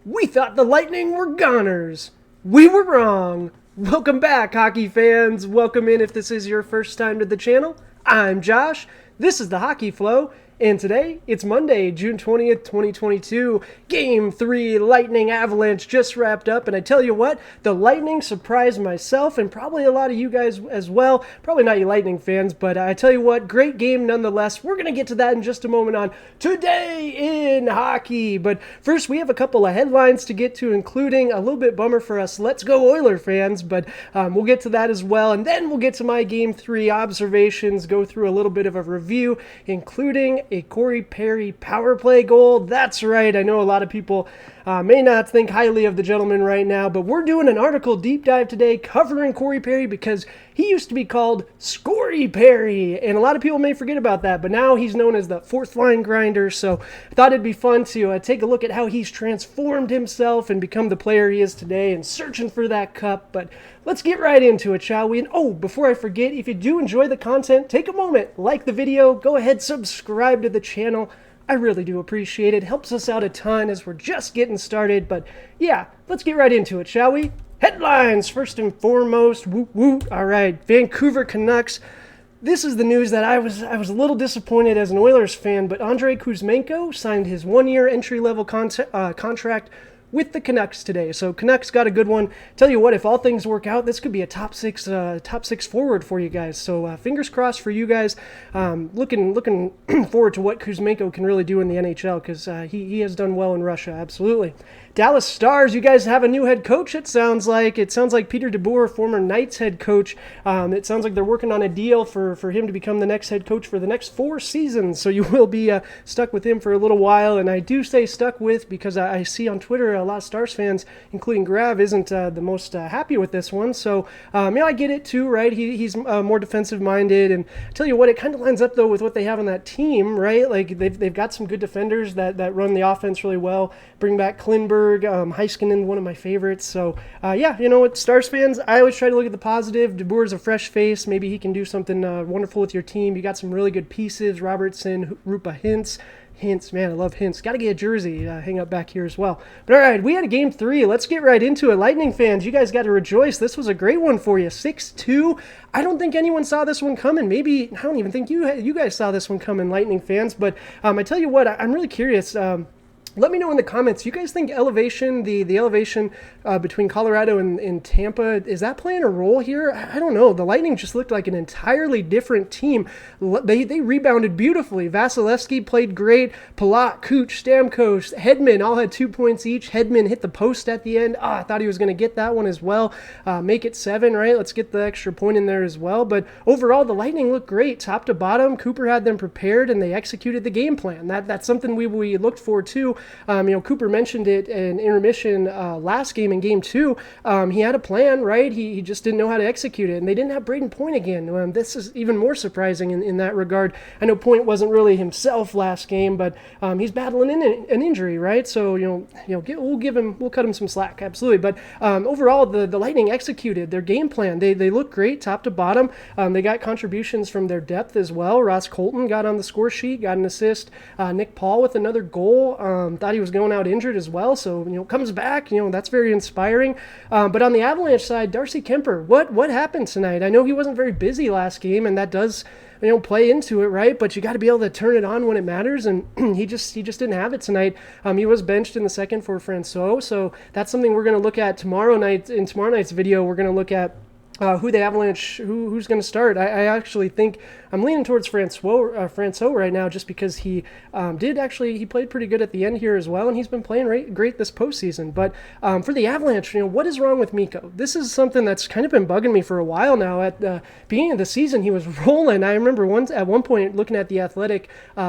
We thought the Lightning were goners. We were wrong. Welcome back, hockey fans. Welcome in if this is your first time to the channel. I'm Josh. This is the Hockey Flow. And today, it's Monday, June 20th, 2022. Game 3, Lightning Avalanche just wrapped up. And I tell you what, the Lightning surprised myself and probably a lot of you guys as well. Probably not you Lightning fans, but I tell you what, great game nonetheless. We're going to get to that in just a moment on Today in Hockey. But first, we have a couple of headlines to get to, including a little bit bummer for us Let's Go Oiler fans, but we'll get to that as well. And then we'll get to my Game 3 observations, go through a little bit of a review, including a Corey Perry power play goal. That's right. I know a lot of people may not think highly of the gentleman right now, but we're doing an article deep dive today covering Corey Perry because he used to be called Scory Perry, and a lot of people may forget about that, but now he's known as the fourth line grinder. So I thought it'd be fun to take a look at how he's transformed himself and become the player he is today and searching for that cup. But let's get right into it, shall we? And oh, before I forget, if you do enjoy the content, take a moment, like the video, go ahead, subscribe to the channel. I really do appreciate it. Helps us out a ton as we're just getting started. But yeah, let's get right into it, shall we? Headlines, first and foremost. Woot woot. All right, Vancouver Canucks. This is the news that I was a little disappointed as an Oilers fan, but Andrei Kuzmenko signed his one-year entry-level contract with the Canucks today. So Canucks got a good one. Tell you what, if all things work out, this could be a top six forward for you guys. So fingers crossed for you guys. Looking forward to what Kuzmenko can really do in the NHL because he has done well in Russia. Absolutely. Dallas Stars, you guys have a new head coach, it sounds like. It sounds like Peter DeBoer, former Knights head coach. It sounds like they're working on a deal for him to become the next head coach for the next 4 seasons. So you will be stuck with him for a little while. And I do say stuck with because I see on Twitter a lot of Stars fans, including Grav, isn't the most happy with this one. So, I get it too, right? He's more defensive-minded. And I tell you what, it kind of lines up, though, with what they have on that team, right? Like, they've got some good defenders that run the offense really well. Bring back Klinberg. Heiskanen, one of my favorites. So, you know what, Stars fans, I always try to look at the positive. DeBoer's a fresh face. Maybe he can do something wonderful with your team. You got some really good pieces. Robertson, Rupa Hintz, man, I love Hintz. Got to get a jersey, hang up back here as well. But all right, we had a Game 3. Let's get right into it. Lightning fans, you guys got to rejoice. This was a great one for you. 6-2. I don't think anyone saw this one coming. Maybe, I don't even think you guys saw this one coming, Lightning fans. But I tell you what, I'm really curious. Let me know in the comments. You guys think elevation, the elevation between Colorado and Tampa, is that playing a role here? I don't know. The Lightning just looked like an entirely different team. They rebounded beautifully. Vasilevsky played great. Palat, Cooch, Stamkos, Hedman all had 2 points each. Hedman hit the post at the end. I thought he was going to get that one as well. Make it 7, right? Let's get the extra point in there as well. But overall, the Lightning looked great, top to bottom. Cooper had them prepared, and they executed the game plan. That's something we looked for too. Cooper mentioned it in intermission last game in Game 2. He had a plan, right? He just didn't know how to execute it, and they didn't have Braden Point again. This is even more surprising in that regard. I know Point wasn't really himself last game, but he's battling an injury, right? So we'll cut him some slack, absolutely. But overall, the Lightning executed their game plan. They look great, top to bottom. They got contributions from their depth as well. Ross Colton got on the score sheet, got an assist. Nick Paul with another goal. Thought he was going out injured as well, so comes back. That's very inspiring. But on the Avalanche side, Darcy Kemper, what happened tonight? I know he wasn't very busy last game, and that does play into it, right? But you got to be able to turn it on when it matters, and he just didn't have it tonight. He was benched in the second for Francois, so that's something we're going to look at tomorrow night. In tomorrow night's video, we're going to look at who the Avalanche, who's going to start. I actually think I'm leaning towards Francois right now, just because he played pretty good at the end here as well, and he's been playing great this postseason. But for the Avalanche, what is wrong with Mikko? This is something that's kind of been bugging me for a while now. At the beginning of the season, he was rolling. I remember at one point looking at the Athletic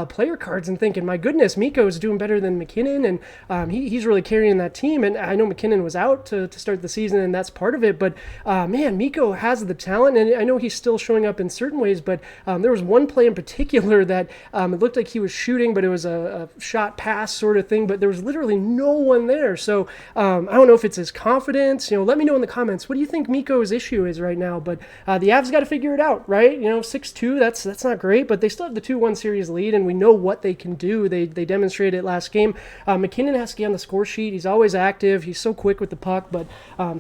player cards and thinking, my goodness, Mikko is doing better than McKinnon, and he's really carrying that team. And I know McKinnon was out to start the season, and that's part of it. But man, Mikko Mikko has the talent, and I know he's still showing up in certain ways, but there was one play in particular that it looked like he was shooting, but it was a shot pass sort of thing, but there was literally no one there. So I don't know if it's his confidence. Let me know in the comments. What do you think Mikko's issue is right now? But the Avs got to figure it out, right? 6-2, that's not great, but they still have the 2-1 series lead, and we know what they can do. They demonstrated it last game. McKinnon has to get on the score sheet. He's always active. He's so quick with the puck, but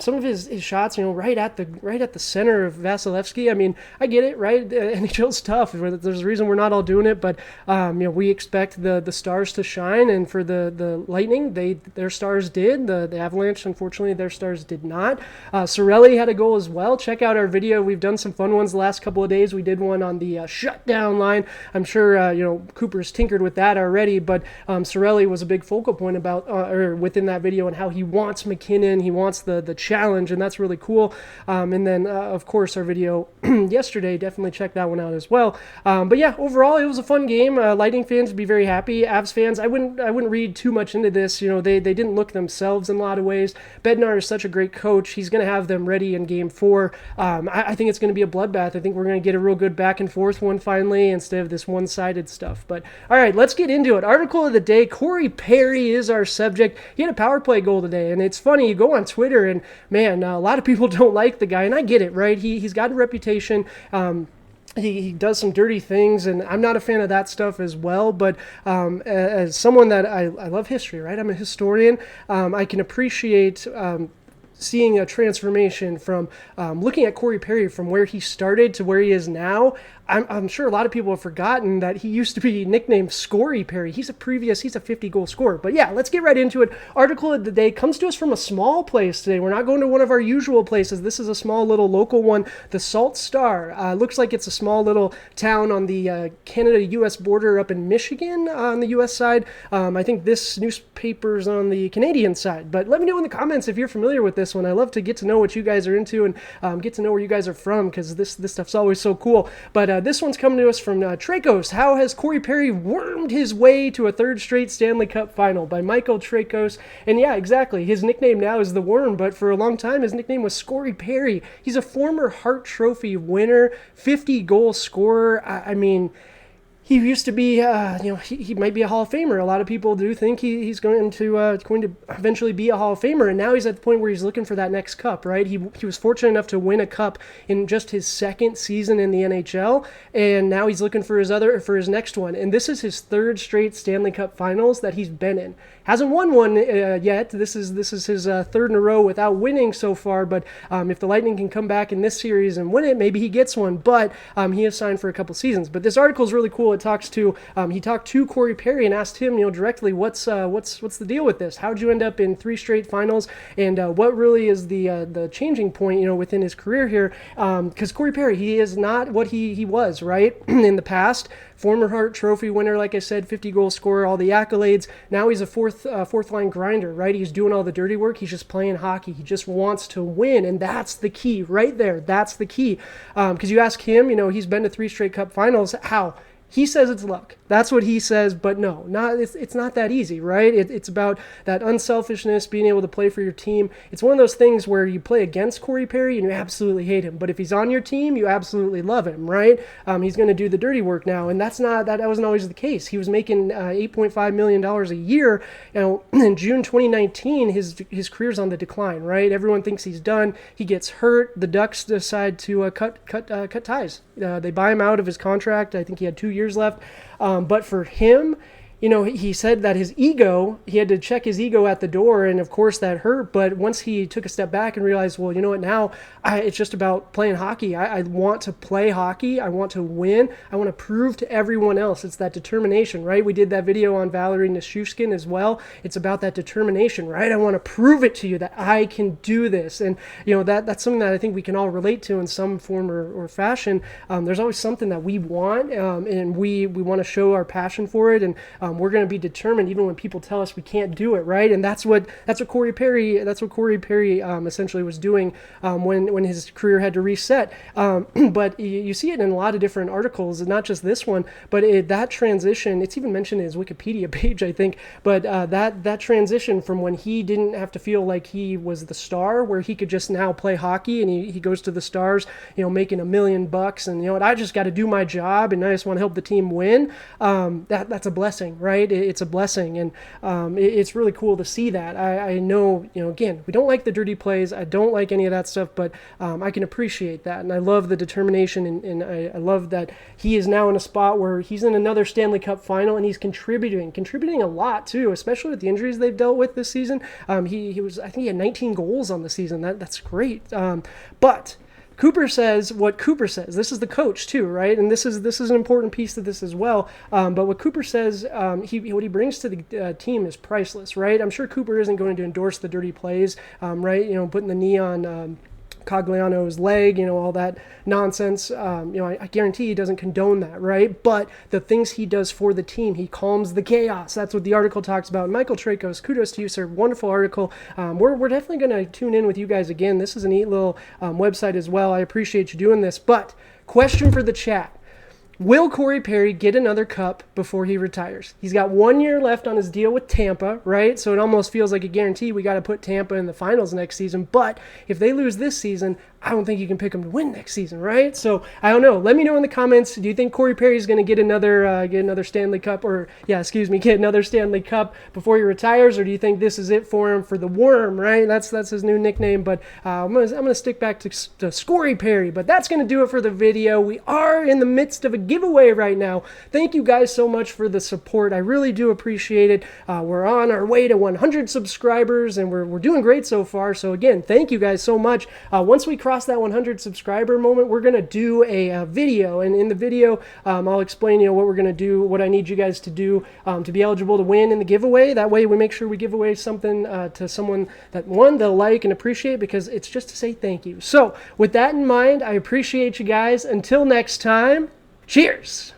some of his shots, right at the center of Vasilevsky. I mean, I get it, right? NHL's tough. There's a reason we're not all doing it, but we expect the stars to shine, and for the Lightning, their stars did. The Avalanche, unfortunately, their stars did not. Cirelli had a goal as well. Check out our video. We've done some fun ones the last couple of days. We did one on the shutdown line. I'm sure Cooper's tinkered with that already, but Cirelli was a big focal point about or within that video, and how he wants McKinnon, he wants the challenge, and that's really cool. And then of course our video yesterday, definitely check that one out as well. But yeah, overall it was a fun game. Lightning fans would be very happy. Avs fans, I wouldn't read too much into this. They didn't look themselves in a lot of ways. Bednar is such a great coach. He's going to have them ready in game 4. I think it's going to be a bloodbath. I think we're going to get a real good back and forth one finally, instead of this one-sided stuff. But all right, let's get into it. Article of the day, Corey Perry is our subject. He had a power play goal today, and it's funny, you go on Twitter and man, a lot of people don't like the guy, and I get it, right? He's got a reputation. He does some dirty things, and I'm not a fan of that stuff as well, but as someone that I love history, right? I'm a historian. I can appreciate seeing a transformation from looking at Corey Perry from where he started to where he is now. I'm sure a lot of people have forgotten that he used to be nicknamed Scory Perry. He's a 50-goal scorer. But yeah, let's get right into it. Article of the day comes to us from a small place today. We're not going to one of our usual places. This is a small little local one, the Salt Star. Looks like it's a small little town on the Canada-U.S. border up in Michigan on the U.S. side. I think this newspaper's on the Canadian side. But let me know in the comments if you're familiar with this one. I love to get to know what you guys are into and get to know where you guys are from, because this stuff's always so cool. But this one's coming to us from Trakos. How has Corey Perry wormed his way to a third straight Stanley Cup Final? By Michael Trakos. And yeah, exactly. His nickname now is the Worm, but for a long time his nickname was Scory Perry. He's a former Hart Trophy winner, 50-goal scorer. I mean, he used to be, he might be a Hall of Famer. A lot of people do think he's going to eventually be a Hall of Famer, and now he's at the point where he's looking for that next cup, right? He was fortunate enough to win a cup in just his second season in the NHL, and now he's looking for his next one. And this is his third straight Stanley Cup Finals that he's been in. Hasn't won one yet. This is his third in a row without winning so far. But if the Lightning can come back in this series and win it, maybe he gets one. But he has signed for a couple seasons. But this article is really cool. It talks to he talked to Corey Perry and asked him, directly, what's the deal with this? How'd you end up in 3 straight finals? And what really is the changing point, within his career here? Because Corey Perry, he is not what he was, right, in the past. Former Hart Trophy winner, like I said, 50-goal scorer, all the accolades. Now he's a fourth line grinder, right? He's doing all the dirty work. He's just playing hockey. He just wants to win, and that's the key right there. That's the key. Because you ask him, he's been to 3 straight Cup Finals. How? He says it's luck. That's what he says, but no, it's not that easy, right? It's about that unselfishness, being able to play for your team. It's one of those things where you play against Corey Perry and you absolutely hate him, but if he's on your team, you absolutely love him, right? He's going to do the dirty work now, and that wasn't always the case. He was making $8.5 million a year. In June 2019, his career's on the decline, right? Everyone thinks he's done. He gets hurt. The Ducks decide to cut ties. They buy him out of his contract. I think he had 2 years left. But for him, he said that he had to check his ego at the door, and of course that hurt. But once he took a step back and realized, well, you know what, now it's just about playing hockey. I want to play hockey. I want to win. I want to prove to everyone else. It's that determination, right? We did that video on Valerie Nichushkin as well. It's about that determination, right? I want to prove it to you that I can do this. And, that's something that I think we can all relate to in some form or fashion. There's always something that we want, and we want to show our passion for it. And we're going to be determined even when people tell us we can't do it, right? And that's what Corey Perry essentially was doing when his career had to reset. But you see it in a lot of different articles, not just this one, but that transition, it's even mentioned in his Wikipedia page, I think, but that transition from when he didn't have to feel like he was the star, where he could just now play hockey, and he goes to the Stars, making $1 million, and what, I just got to do my job, and I just want to help the team win. That's a blessing, right? It's a blessing, and it's really cool to see that. I know, again, we don't like the dirty plays. I don't like any of that stuff, but I can appreciate that, and I love the determination, and I love that he is now in a spot where he's in another Stanley Cup Final, and he's contributing a lot too, especially with the injuries they've dealt with this season. He was, I think he had 19 goals on the season. That's great. But Cooper says what Cooper says. This is the coach too, right? And this is an important piece to this as well. But what Cooper says, what he brings to the team is priceless, right? I'm sure Cooper isn't going to endorse the dirty plays, right? Putting the knee on Cogliano's leg, all that nonsense. I guarantee he doesn't condone that, right? But the things he does for the team, he calms the chaos. That's what the article talks about. Michael Trakos, kudos to you, sir. Wonderful article. We're definitely going to tune in with you guys again. This is a neat little website as well. I appreciate you doing this. But question for the chat. Will Corey Perry get another cup before he retires? He's got 1 year left on his deal with Tampa, right? So it almost feels like a guarantee we got to put Tampa in the finals next season. But if they lose this season, I don't think you can pick them to win next season, right? So I don't know. Let me know in the comments. Do you think Corey Perry is going to get another Stanley Cup, get another Stanley Cup before he retires, or do you think this is it for him for the Worm, right? That's his new nickname. But I'm gonna stick back to Scory Perry. But that's gonna do it for the video. We are in the midst of a giveaway right now. Thank you guys so much for the support. I really do appreciate it. We're on our way to 100 subscribers, and we're doing great so far. So again, thank you guys so much. Once we cross that 100 subscriber moment, we're going to do a video, and in the video I'll explain what we're going to do, what I need you guys to do to be eligible to win in the giveaway. That way we make sure we give away something to someone that they'll like and appreciate, because it's just to say thank you. So with that in mind, I appreciate you guys. Until next time, cheers.